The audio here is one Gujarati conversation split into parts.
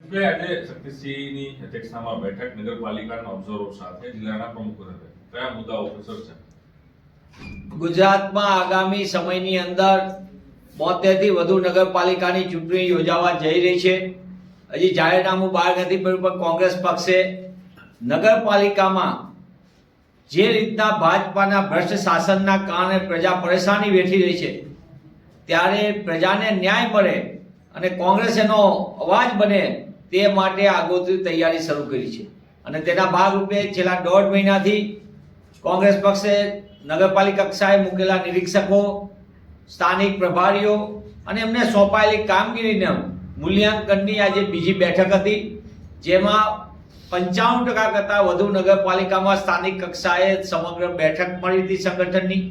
આજે શક્તિસિંહની અધ્યક્ષતામાં બેઠક નગરપાલિકાના ઓબ્ઝર્વર સાથે જિલ્લાના પ્રમુખો સાથે કયા મુદ્દાઓ પર ચર્ચા? ગુજરાતમાં આગામી સમયની અંદર 72 થી વધુ નગરપાલિકાની ચૂંટણી યોજાવા જઈ રહી છે. હજી જાહેરનામું બહાર નથી પડ્યું, પણ કોંગ્રેસ પક્ષે નગરપાલિકામાં જે રીતના ભાજપાના ભ્રષ્ટ શાસનના કારણે પ્રજા પરેશાની વેઠી રહી છે, ત્યારે પ્રજાને ન્યાય મળે અને કોંગ્રેસ એનો અવાજ બને તે માટે આગોતરી તૈયારી શરૂ કરી છે. અને તેના ભાગરૂપે છેલ્લા 1.5 મહિનાથી કોંગ્રેસ પક્ષે નગરપાલિકા કક્ષાએ મૂકેલા નિરીક્ષકો, સ્થાનિક પ્રભારીઓ અને એમને સોંપાયેલી કામગીરીને મૂલ્યાંકનની આજે બીજી બેઠક હતી, જેમાં 95% કરતાં વધુ નગરપાલિકામાં સ્થાનિક કક્ષાએ સમગ્ર બેઠક મળી હતી સંગઠનની.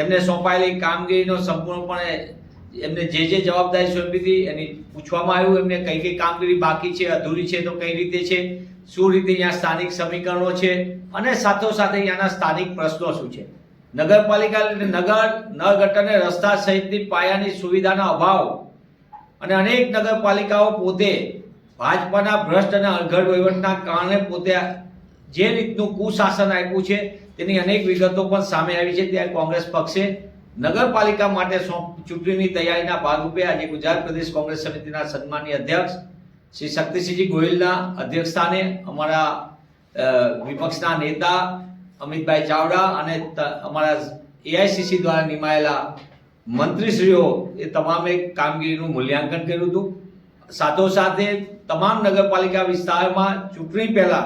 એમને સોંપાયેલી કામગીરીનો સંપૂર્ણપણે એમને જે જવાબદારી સોંપી હતી એની પૂછવામાં આવ્યું, એમને કઈ કઈ કામગીરી બાકી છે, અધૂરી છે તો કઈ રીતે છે, શું રીતે અહીંયા સ્થાનિક સમીકરણો છે અને સાથોસાથે અહીંયાના સ્થાનિક પ્રશ્નો શું છે. નગરપાલિકા એટલે નગર, નળ ગટર અને રસ્તા સહિતની પાયાની સુવિધાના અભાવ અને અનેક નગરપાલિકાઓ પોતે ભાજપાના ભ્રષ્ટ અને અણઘડ વહીવટના કારણે પોતે જે રીતનું કુશાસન આપ્યું છે તેની અનેક વિગતો પણ સામે આવી છે. ત્યારે કોંગ્રેસ પક્ષે નગરપાલિકા માટે ચૂંટણીની તૈયારીના ભાગરૂપે આજે ગુજરાત પ્રદેશ કોંગ્રેસ સમિતિના સન્માનીય અધ્યક્ષ શ્રી શક્તિસિંહજી ગોહિલના અધ્યક્ષસ્થાને અમારા વિપક્ષના નેતા અમિતભાઈ ચાવડા અને અમારા એઆઈસીસી દ્વારા નિમાયેલા મંત્રીશ્રીઓ એ તમામે કામગીરીનું મૂલ્યાંકન કર્યું હતું. સાથોસાથે તમામ નગરપાલિકા વિસ્તારમાં ચૂંટણી પહેલા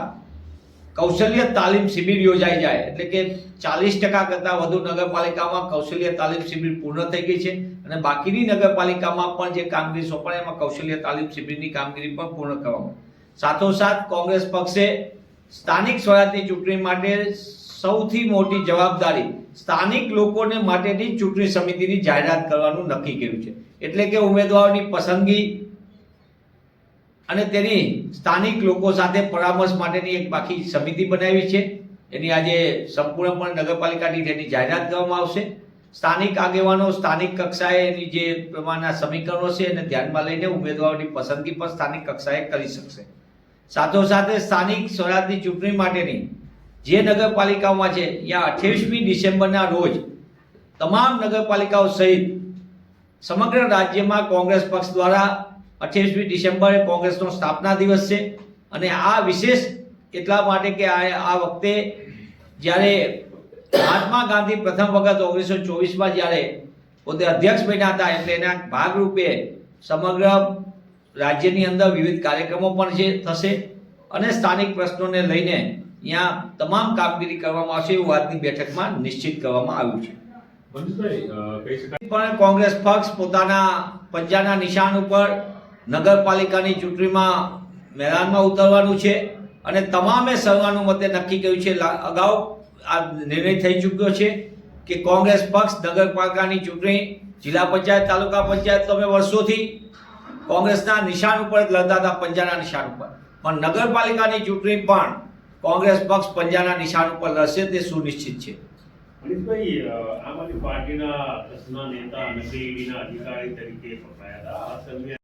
કૌશલ્ય તાલીમ શિબિર યોજાઈ જાય, એટલે કે 40% કરતાં વધુ નગરપાલિકામાં કૌશલ્ય તાલીમ શિબિર પૂર્ણ થઈ ગઈ છે અને બાકીની નગરપાલિકામાં પણ જે કામગીરી સોંપાય એમાં કૌશલ્ય તાલીમ શિબિરની કામગીરી પણ પૂર્ણ કરવામાં. સાથોસાથ કોંગ્રેસ પક્ષે સ્થાનિક સ્વરાજની ચૂંટણી માટે સૌથી મોટી જવાબદારી સ્થાનિક લોકોને માટેની ચૂંટણી સમિતિની જાહેરાત કરવાનું નક્કી કર્યું છે. એટલે કે ઉમેદવારોની પસંદગી અને તેની સ્થાનિક લોકો સાથે પરામર્શ માટેની એક બાકી સમિતિ બનાવી છે. એની આજે સંપૂર્ણપણે નગરપાલિકાની તેની જાહેરાત કરવામાં આવશે. સ્થાનિક આગેવાનો સ્થાનિક કક્ષાએ એની જે પ્રમાણના સમીકરણો છે એને ધ્યાનમાં લઈને ઉમેદવારોની પસંદગી પણ સ્થાનિક કક્ષાએ કરી શકશે. સાથોસાથે સ્થાનિક સ્વરાજની ચૂંટણી માટેની જે નગરપાલિકાઓમાં છે ત્યાં 28મી ડિસેમ્બરના રોજ તમામ નગરપાલિકાઓ સહિત સમગ્ર રાજ્યમાં કોંગ્રેસ પક્ષ દ્વારા 28મી ડિસેમ્બરે કોંગ્રેસનો સ્થાપના દિવસ છે. અને આ વિશેષ એટલા માટે કે આ વખતે જ્યારે મહાત્મા ગાંધી પ્રથમ વખત 1924માં જ્યારે પોતે અધ્યક્ષ બન્યા હતા, એટલે એના ભાગરૂપે સમગ્ર રાજ્યની અંદર વિવિધ કાર્યક્રમો પણ થશે અને સ્થાનિક પ્રશ્નોને લઈને અહીંયા તમામ કામગીરી કરવામાં આવશે એવું આજની બેઠકમાં નિશ્ચિત કરવામાં આવ્યું છે. પણ કોંગ્રેસ પક્ષ પોતાના પંજાના નિશાન ઉપર નગરપાલિકાની ચૂંટણીમાં મેદાનમાં ઉતરવાનું છે અને તમામે સર્વાનુમતે નક્કી કર્યું છે. અગાઉ આ નિર્ણય થઈ ચૂક્યો છે કે કોંગ્રેસ પક્ષ નગરપાલિકાની ચૂંટણી, જિલ્લા પંચાયત, તાલુકા પંચાયત તો અમે વર્ષોથી કોંગ્રેસના નિશાન ઉપર જ લડતા હતા, પંજાના નિશાન ઉપર, પણ નગરપાલિકાની ચૂંટણી પણ કોંગ્રેસ પક્ષ પંજાના નિશાન ઉપર લડશે તે સુનિશ્ચિત છે. મનીષભાઈ, આમ આદમી પાર્ટીના કચ્છના નેતા નગરી ઈડીના અધિકારી તરીકે પકડાયા હતા.